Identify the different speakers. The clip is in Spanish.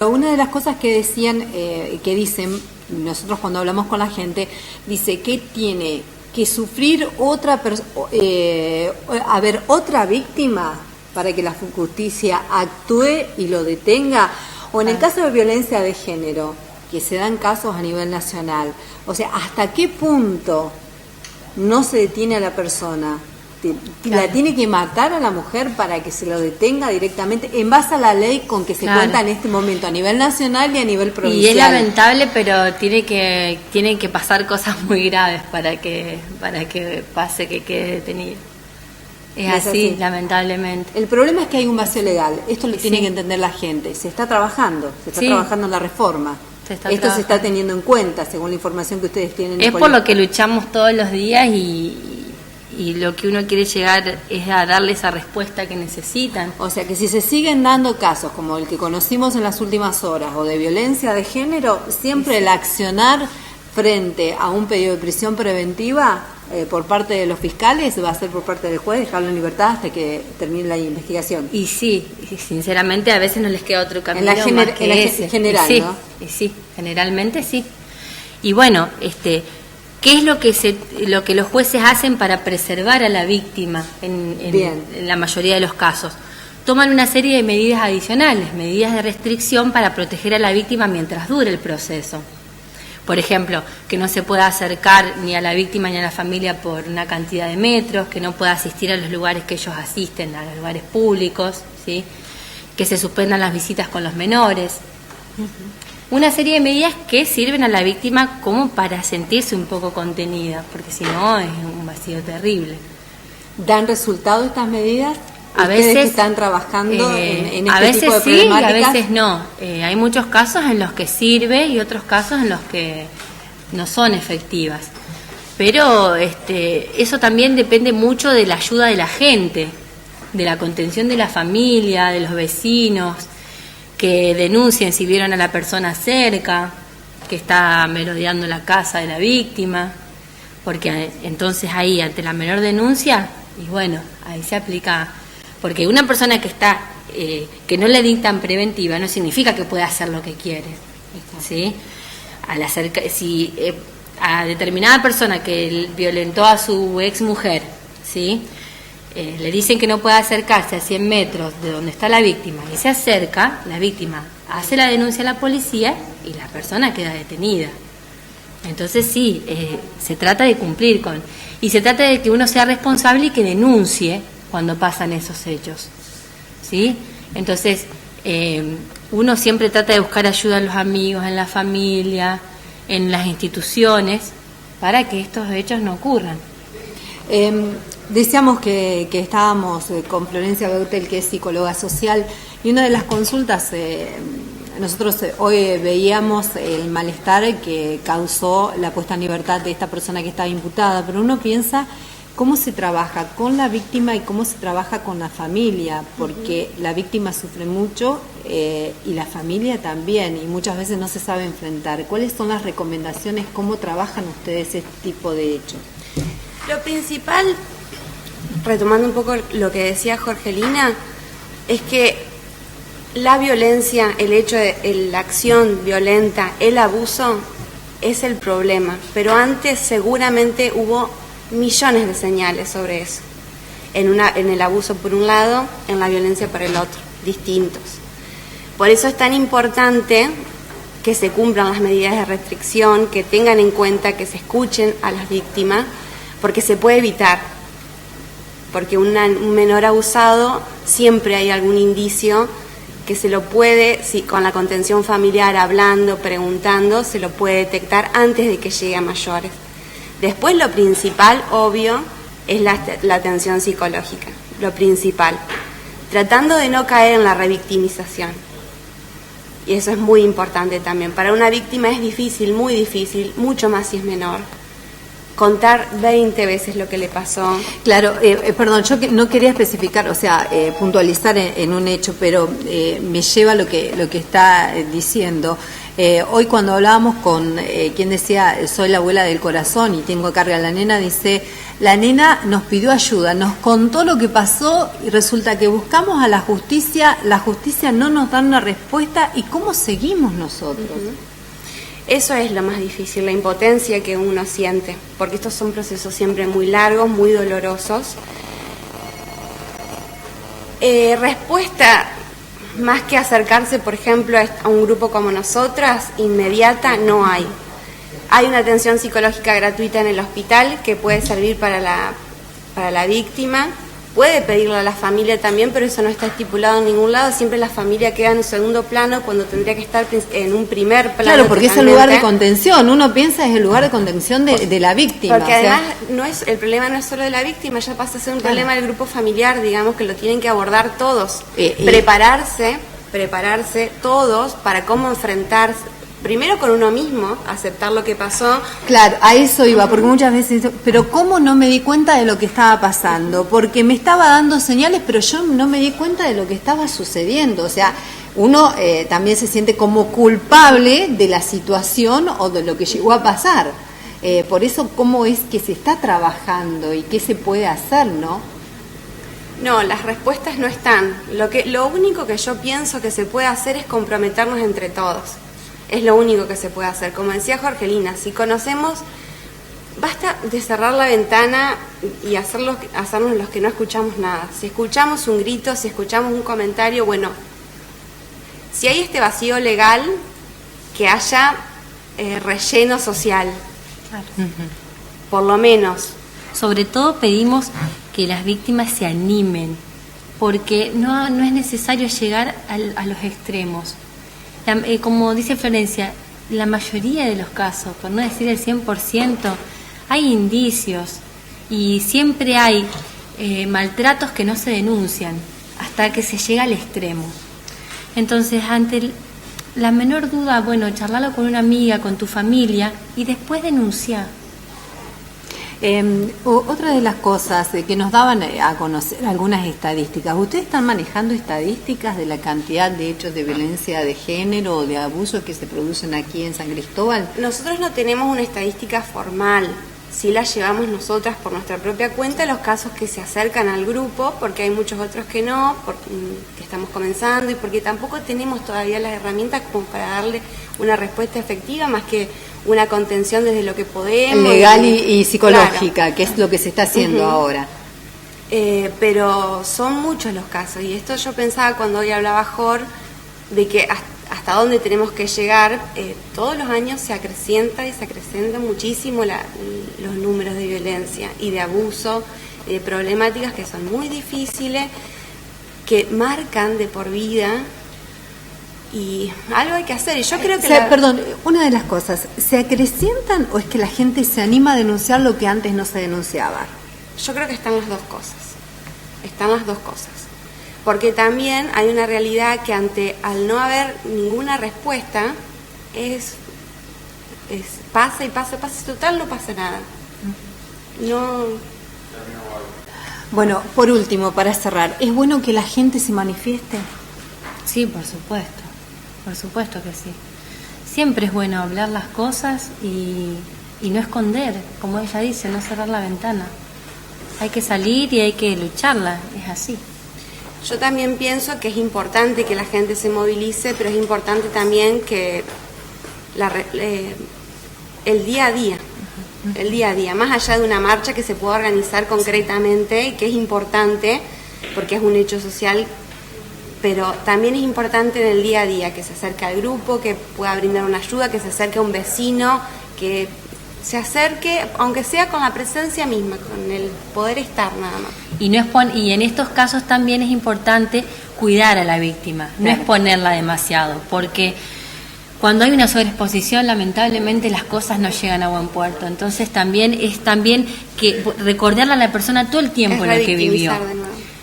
Speaker 1: Una de las cosas que decían, que dicen nosotros cuando hablamos con la gente, dice que tiene que sufrir otra víctima para que la justicia actúe y lo detenga, o en el caso de violencia de género, que se dan casos a nivel nacional, o sea, ¿hasta qué punto no se detiene a la persona? La tiene que matar a la mujer para que se lo detenga directamente en base a la ley con que se cuenta en este momento a nivel nacional y a nivel provincial.
Speaker 2: Y es lamentable, pero tienen que pasar cosas muy graves para que pase que quede detenido. Es así, lamentablemente.
Speaker 1: El problema es que hay un vacío legal. Esto lo tiene que entender la gente. Se está trabajando en la reforma. Esto se está teniendo en cuenta según la información que ustedes tienen.
Speaker 2: Es por lo que luchamos todos los días y lo que uno quiere llegar es a darle esa respuesta que necesitan.
Speaker 1: O sea que si se siguen dando casos como el que conocimos en las últimas horas o de violencia de género, siempre el accionar frente a un pedido de prisión preventiva por parte de los fiscales va a ser por parte del juez, dejarlo en libertad hasta que termine la investigación.
Speaker 2: Y sí, sinceramente a veces no les queda otro camino
Speaker 1: en
Speaker 2: más que ese.
Speaker 1: General,
Speaker 2: sí,
Speaker 1: ¿no?
Speaker 2: Y sí, generalmente sí. Y bueno, ¿qué es lo que los jueces hacen para preservar a la víctima en la mayoría de los casos? Toman una serie de medidas adicionales, medidas de restricción para proteger a la víctima mientras dure el proceso. Por ejemplo, que no se pueda acercar ni a la víctima ni a la familia por una cantidad de metros, que no pueda asistir a los lugares que ellos asisten, a los lugares públicos, ¿sí? Que se suspendan las visitas con los menores. Una serie de medidas que sirven a la víctima como para sentirse un poco contenida, porque si no es un vacío terrible.
Speaker 1: ¿Dan resultado estas medidas?
Speaker 2: A veces
Speaker 1: que están trabajando en
Speaker 2: a
Speaker 1: este
Speaker 2: veces
Speaker 1: tipo de
Speaker 2: sí y a
Speaker 1: problemáticas.
Speaker 2: veces no. Hay muchos casos en los que sirve y otros casos en los que no son efectivas. Pero eso también depende mucho de la ayuda de la gente, de la contención de la familia, de los vecinos, que denuncien si vieron a la persona cerca, que está merodeando la casa de la víctima, porque entonces ahí, ante la menor denuncia, y bueno, ahí se aplica, porque una persona que está, que no le dictan preventiva, no significa que pueda hacer lo que quiere, ¿sí? Si a determinada persona que violentó a su ex mujer, ¿sí? Le dicen que no puede acercarse a 100 metros de donde está la víctima y se acerca, la víctima hace la denuncia a la policía y la persona queda detenida. Entonces sí, se trata de cumplir y se trata de que uno sea responsable y que denuncie cuando pasan esos hechos, ¿sí? Entonces uno siempre trata de buscar ayuda en los amigos, en la familia, en las instituciones, para que estos hechos no ocurran.
Speaker 1: Decíamos que estábamos con Florencia Beutel, que es psicóloga social, y una de las consultas, nosotros hoy veíamos el malestar que causó la puesta en libertad de esta persona que estaba imputada, pero uno piensa cómo se trabaja con la víctima y cómo se trabaja con la familia, porque la víctima sufre mucho y la familia también, y muchas veces no se sabe enfrentar. ¿Cuáles son las recomendaciones? ¿Cómo trabajan ustedes este tipo de hechos?
Speaker 3: Lo principal, retomando un poco lo que decía Jorgelina, es que la violencia, el hecho de la acción violenta, el abuso, es el problema. Pero antes seguramente hubo millones de señales sobre eso. En el abuso por un lado, en la violencia por el otro, distintos. Por eso es tan importante que se cumplan las medidas de restricción, que tengan en cuenta, que se escuchen a las víctimas, porque se puede evitar. Porque un menor abusado, siempre hay algún indicio que se lo puede, si con la contención familiar, hablando, preguntando, se lo puede detectar antes de que llegue a mayores. Después lo principal, obvio, es la atención psicológica, lo principal, tratando de no caer en la revictimización. Y eso es muy importante también. Para una víctima es difícil, muy difícil, mucho más si es menor, contar 20 veces lo que le pasó.
Speaker 1: Claro, perdón, yo no quería especificar, o sea, puntualizar en un hecho, pero me lleva a lo que está diciendo. Hoy cuando hablábamos con quien decía, soy la abuela del corazón y tengo a cargo a la nena, dice, la nena nos pidió ayuda, nos contó lo que pasó y resulta que buscamos a la justicia no nos da una respuesta, ¿y cómo seguimos nosotros?
Speaker 3: Eso es lo más difícil, la impotencia que uno siente, porque estos son procesos siempre muy largos, muy dolorosos. Respuesta, más que acercarse, por ejemplo, a un grupo como nosotras, inmediata, no hay. Hay una atención psicológica gratuita en el hospital que puede servir para la víctima. Puede pedirlo a la familia también, pero eso no está estipulado en ningún lado. Siempre la familia queda en un segundo plano cuando tendría que estar en un primer plano.
Speaker 1: Claro, porque totalmente. Es el lugar de contención. Uno piensa es el lugar de contención de la víctima.
Speaker 3: Porque además el problema no es solo de la víctima, ya pasa a ser un problema del grupo familiar, digamos, que lo tienen que abordar todos. Prepararse todos para cómo enfrentarse. Primero con uno mismo, aceptar lo que pasó.
Speaker 1: Claro, a eso iba, porque muchas veces, pero ¿cómo no me di cuenta de lo que estaba pasando? Porque me estaba dando señales, pero yo no me di cuenta de lo que estaba sucediendo. O sea, uno también se siente como culpable de la situación o de lo que llegó a pasar. Por eso, ¿cómo es que se está trabajando y qué se puede hacer, no?
Speaker 3: No, las respuestas no están. Lo único que yo pienso que se puede hacer es comprometernos entre todos. Es lo único que se puede hacer. Como decía Jorgelina, si conocemos, basta de cerrar la ventana y hacernos los que no escuchamos nada. Si escuchamos un grito, si escuchamos un comentario, bueno, si hay este vacío legal, que haya relleno social.
Speaker 2: Claro.
Speaker 3: Por lo menos.
Speaker 2: Sobre todo pedimos que las víctimas se animen, porque no es necesario llegar a los extremos. Como dice Florencia, la mayoría de los casos, por no decir el 100%, hay indicios y siempre hay maltratos que no se denuncian hasta que se llega al extremo. Entonces, ante la menor duda, bueno, charlarlo con una amiga, con tu familia y después denunciar.
Speaker 1: Otra de las cosas que nos daban a conocer algunas estadísticas, ¿ustedes están manejando estadísticas de la cantidad de hechos de violencia de género o de abuso que se producen aquí en San Cristóbal?
Speaker 3: Nosotros no tenemos una estadística formal, sí la llevamos nosotras por nuestra propia cuenta, los casos que se acercan al grupo, porque hay muchos otros que no, que estamos comenzando y porque tampoco tenemos todavía las herramientas como para darle una respuesta efectiva, más que una contención desde lo que podemos.
Speaker 1: Legal y psicológica, claro. Que es lo que se está haciendo ahora.
Speaker 3: Pero son muchos los casos, y esto yo pensaba cuando hoy hablaba Jor, de que hasta dónde tenemos que llegar. Todos los años se acrecienta muchísimo los números de violencia y de abuso, de problemáticas que son muy difíciles, que marcan de por vida. Y algo hay que hacer, y yo creo que...
Speaker 1: Perdón, una de las cosas, ¿se acrecientan o es que la gente se anima a denunciar lo que antes no se denunciaba?
Speaker 3: Yo creo que están las dos cosas. Porque también hay una realidad que al no haber ninguna respuesta, pasa, total no pasa nada. No...
Speaker 1: Bueno, por último, para cerrar, ¿es bueno que la gente se manifieste?
Speaker 2: Sí, por supuesto que sí. Siempre es bueno hablar las cosas y no esconder, como ella dice, no cerrar la ventana. Hay que salir y hay que lucharla, es así.
Speaker 3: Yo también pienso que es importante que la gente se movilice, pero es importante también que el día a día, más allá de una marcha que se pueda organizar concretamente y que es importante porque es un hecho social, pero también es importante en el día a día que se acerque al grupo, que pueda brindar una ayuda, que se acerque a un vecino, que se acerque, aunque sea con la presencia misma, con el poder estar nada más.
Speaker 2: Y en estos casos también es importante cuidar a la víctima, no exponerla demasiado, porque cuando hay una sobreexposición, lamentablemente las cosas no llegan a buen puerto. Entonces también que recordarle a la persona todo el tiempo lo que vivió.